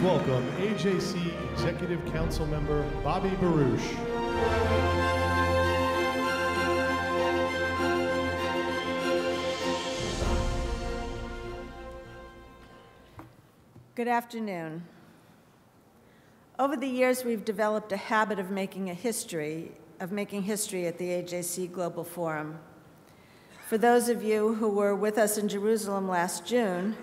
welcome AJC Executive Council Member Bobby Baruch. Good afternoon. Over the years, we've developed a habit of making history at the AJC Global Forum. For those of you who were with us in Jerusalem last June,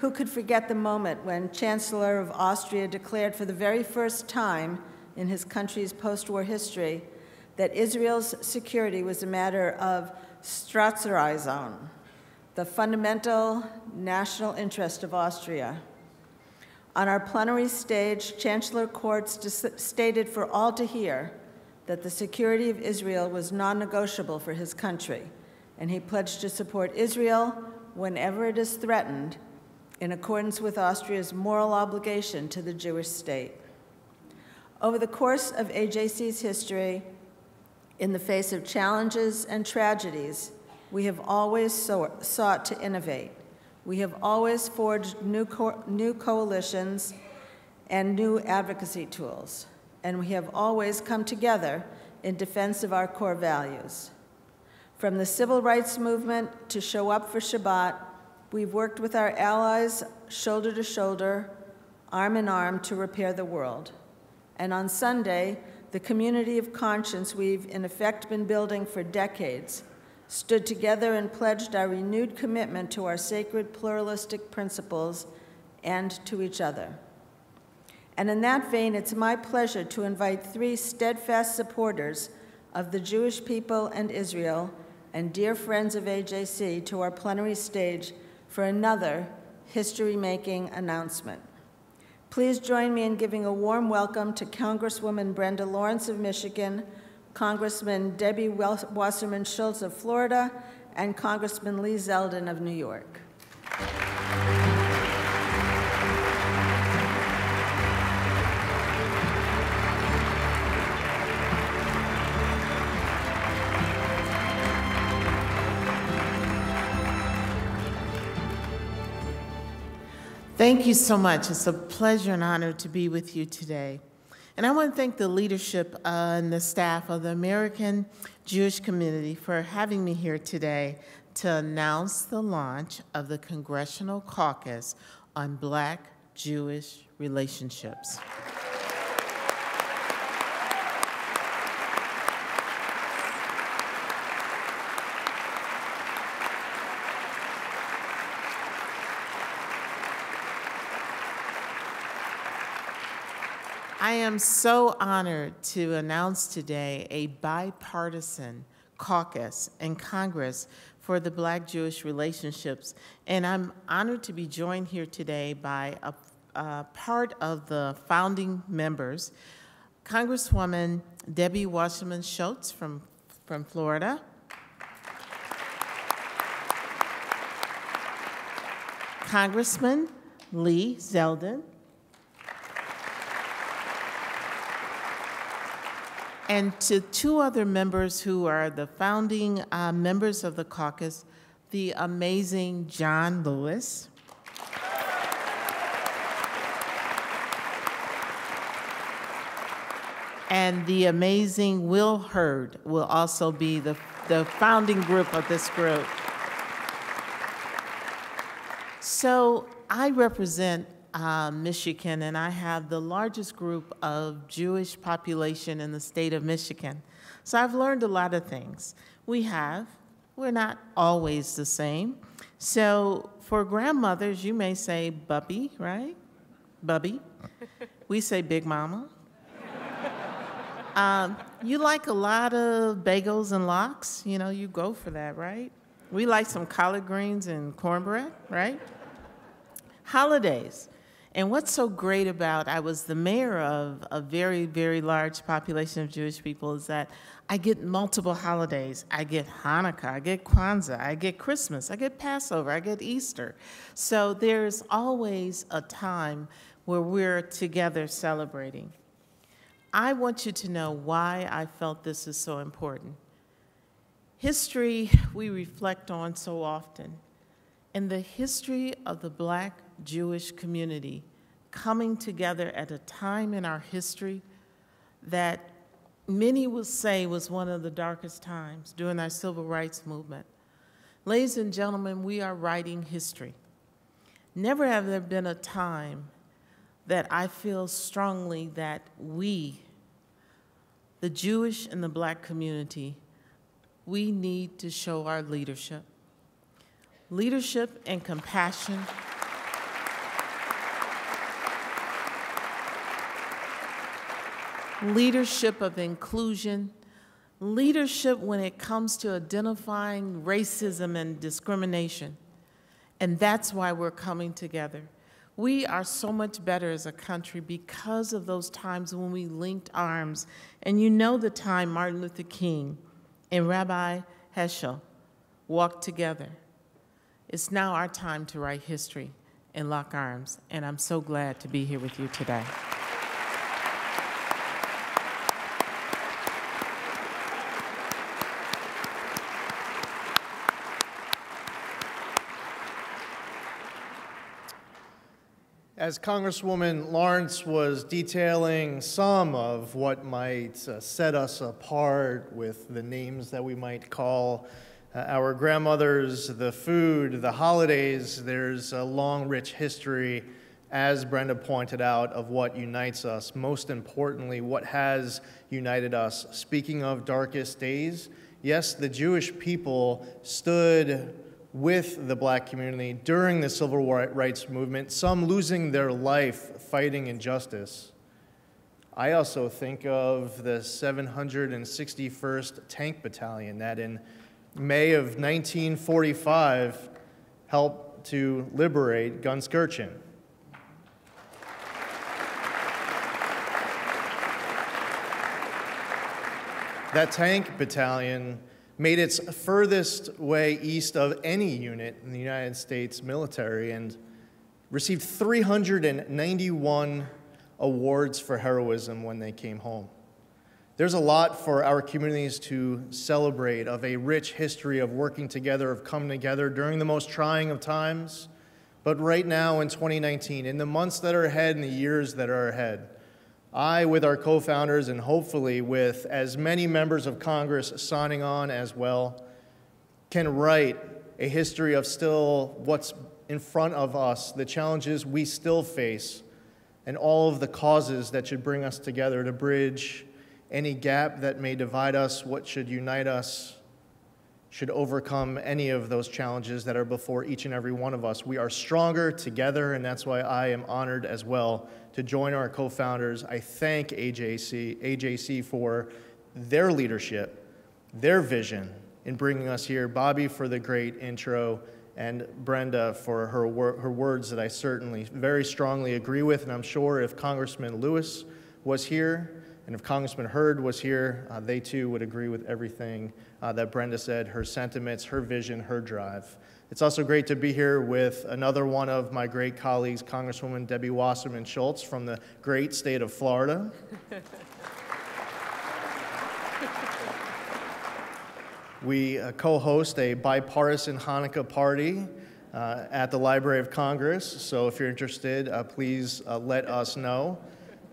who could forget the moment when Chancellor of Austria declared for the very first time in his country's post-war history that Israel's security was a matter of Staatsräson, the fundamental national interest of Austria. On our plenary stage, Chancellor Kurz stated for all to hear that the security of Israel was non-negotiable for his country, and he pledged to support Israel whenever it is threatened in accordance with Austria's moral obligation to the Jewish state. Over the course of AJC's history, in the face of challenges and tragedies, we have always sought to innovate. We have always forged new coalitions and new advocacy tools, and we have always come together in defense of our core values. From the civil rights movement to Show Up for Shabbat, we've worked with our allies shoulder to shoulder, arm in arm to repair the world. And on Sunday, the community of conscience we've in effect been building for decades stood together and pledged our renewed commitment to our sacred pluralistic principles and to each other. And in that vein, it's my pleasure to invite three steadfast supporters of the Jewish people and Israel and dear friends of AJC to our plenary stage for another history-making announcement. Please join me in giving a warm welcome to Congresswoman Brenda Lawrence of Michigan, Congressman Debbie Wasserman-Schultz of Florida, and Congressman Lee Zeldin of New York. Thank you so much. It's a pleasure and honor to be with you today. And I want to thank the leadership and the staff of the American Jewish community for having me here today to announce the launch of the Congressional Caucus on Black-Jewish relationships. I am so honored to announce today a bipartisan caucus in Congress for the Black-Jewish relationships, and I'm honored to be joined here today by a part of the founding members, Congresswoman Debbie Wasserman-Schultz from Florida, Congressman Lee Zeldin, and to two other members who are the founding members of the caucus, the amazing John Lewis, and the amazing Will Hurd will also be the founding group of this group. So I represent Michigan, and I have the largest group of Jewish population in the state of Michigan. So I've learned a lot of things. We're not always the same. So for grandmothers, you may say Bubby, right? Bubby. We say Big Mama. You like a lot of bagels and lox, you know, you go for that, right? We like some collard greens and cornbread, right? Holidays. And what's so great about, I was the mayor of a very, very large population of Jewish people, is that I get multiple holidays. I get Hanukkah, I get Kwanzaa, I get Christmas, I get Passover, I get Easter. So there's always a time where we're together celebrating. I want you to know why I felt this is so important. History we reflect on so often. And the history of the Black Jewish community coming together at a time in our history that many will say was one of the darkest times during our civil rights movement. Ladies and gentlemen, we are writing history. Never have there been a time that I feel strongly that we, the Jewish and the Black community, we need to show our leadership. Leadership and compassion. Leadership of inclusion. Leadership when it comes to identifying racism and discrimination. And that's why we're coming together. We are so much better as a country because of those times when we linked arms. And you know the time Martin Luther King and Rabbi Heschel walked together. It's now our time to write history and lock arms, and I'm so glad to be here with you today. As Congresswoman Lawrence was detailing some of what might set us apart with the names that we might call our grandmothers, the food, the holidays, there's a long, rich history, as Brenda pointed out, of what unites us. Most importantly, what has united us. Speaking of darkest days, yes, the Jewish people stood with the Black community during the civil rights movement, some losing their life fighting injustice. I also think of the 761st Tank Battalion that in May of 1945 helped to liberate Gunskirchen. That tank battalion made its furthest way east of any unit in the United States military and received 391 awards for heroism when they came home. There's a lot for our communities to celebrate, of a rich history of working together, of coming together during the most trying of times. But right now in 2019, in the months that are ahead and the years that are ahead, I, with our co-founders, and hopefully with as many members of Congress signing on as well, can write a history of still what's in front of us, the challenges we still face, and all of the causes that should bring us together to bridge any gap that may divide us, what should unite us, should overcome any of those challenges that are before each and every one of us. We are stronger together, and that's why I am honored as well to join our co-founders. I thank AJC for their leadership, their vision in bringing us here, Bobby for the great intro, and Brenda for her words that I certainly very strongly agree with, and I'm sure if Congressman Lewis was here, and if Congressman Hurd was here, they too would agree with everything that Brenda said, her sentiments, her vision, her drive. It's also great to be here with another one of my great colleagues, Congresswoman Debbie Wasserman-Schultz from the great state of Florida. We co-host a bipartisan Hanukkah party at the Library of Congress, so if you're interested, please let us know.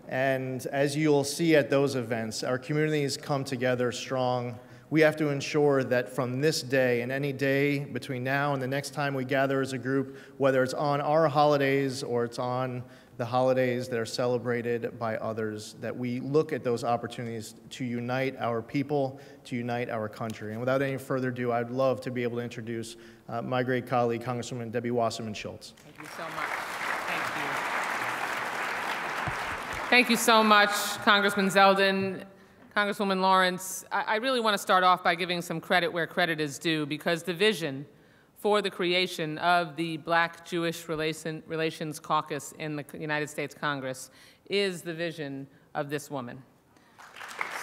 And as you'll see at those events, our communities come together strong. We have to ensure that from this day and any day between now and the next time we gather as a group, whether it's on our holidays or it's on the holidays that are celebrated by others, that we look at those opportunities to unite our people, to unite our country. And without any further ado, I'd love to be able to introduce my great colleague, Congresswoman Debbie Wasserman-Schultz. Thank you so much. Thank you. Thank you so much, Congressman Zeldin. Congresswoman Lawrence, I really want to start off by giving some credit where credit is due, because the vision for the creation of the Black-Jewish Relations Caucus in the United States Congress is the vision of this woman.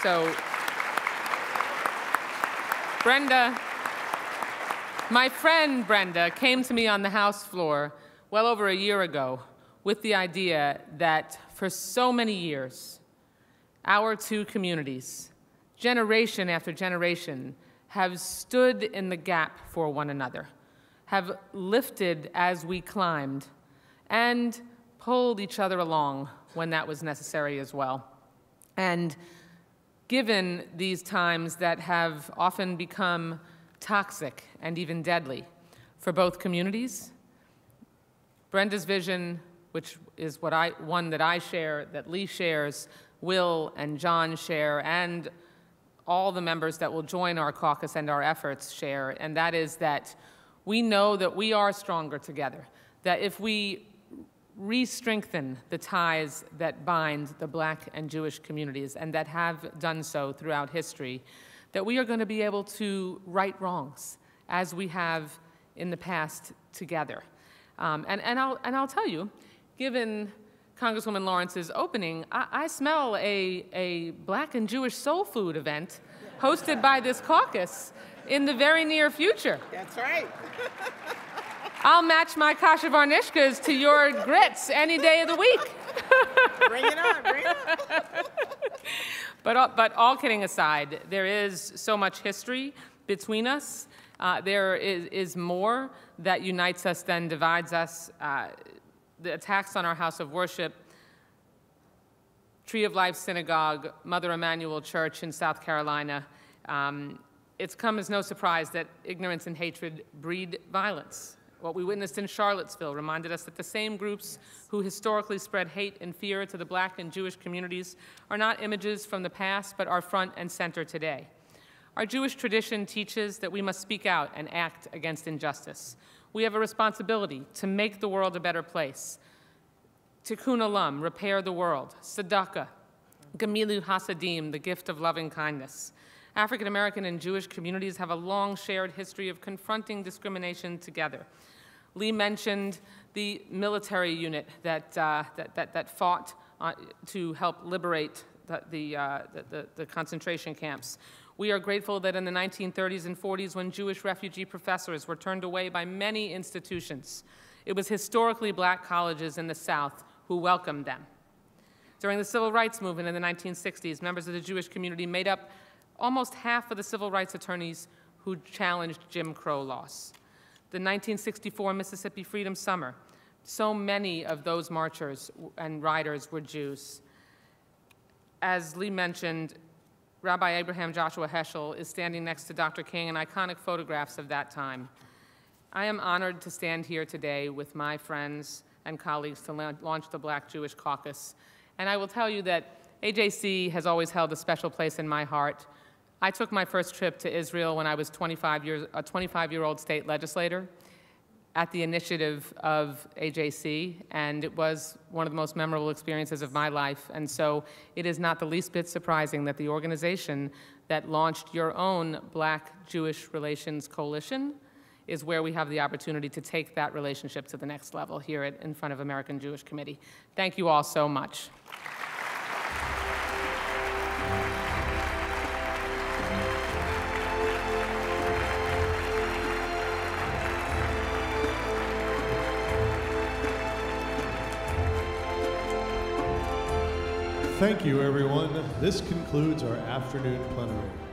So, Brenda, my friend Brenda came to me on the House floor well over a year ago with the idea that for so many years, our two communities, generation after generation, have stood in the gap for one another, have lifted as we climbed, and pulled each other along when that was necessary as well. And given these times that have often become toxic and even deadly for both communities, Brenda's vision, which is one that I share, that Lee shares, Will and John share, and all the members that will join our caucus and our efforts share, and that is that we know that we are stronger together, that if we re-strengthen the ties that bind the Black and Jewish communities and that have done so throughout history, that we are going to be able to right wrongs as we have in the past together. And I'll tell you, given Congresswoman Lawrence's opening, I smell a Black and Jewish soul food event hosted by this caucus in the very near future. That's right. I'll match my kasha varnishkas to your grits any day of the week. Bring it on, bring it on. But all kidding aside, there is so much history between us. There is more that unites us than divides us. The attacks on our house of worship, Tree of Life Synagogue, Mother Emanuel Church in South Carolina, it's come as no surprise that ignorance and hatred breed violence. What we witnessed in Charlottesville reminded us that the same groups who historically spread hate and fear to the Black and Jewish communities are not images from the past, but are front and center today. Our Jewish tradition teaches that we must speak out and act against injustice. We have a responsibility to make the world a better place. Tikkun olam, repair the world. Tzedakah, gemilu hasadim, the gift of loving kindness. African American and Jewish communities have a long shared history of confronting discrimination together. Lee mentioned the military unit that fought to help liberate the concentration camps. We are grateful that in the 1930s and 40s, when Jewish refugee professors were turned away by many institutions, it was historically Black colleges in the South who welcomed them. During the Civil Rights Movement in the 1960s, members of the Jewish community made up almost half of the civil rights attorneys who challenged Jim Crow laws. The 1964 Mississippi Freedom Summer, so many of those marchers and riders were Jews. As Lee mentioned, Rabbi Abraham Joshua Heschel is standing next to Dr. King in iconic photographs of that time. I am honored to stand here today with my friends and colleagues to launch the Black Jewish Caucus. And I will tell you that AJC has always held a special place in my heart. I took my first trip to Israel when I was a 25-year-old state legislator at the initiative of AJC, and it was one of the most memorable experiences of my life. And so it is not the least bit surprising that the organization that launched your own Black-Jewish Relations Coalition is where we have the opportunity to take that relationship to the next level here in front of American Jewish Committee. Thank you all so much. Thank you, everyone. This concludes our afternoon plenary.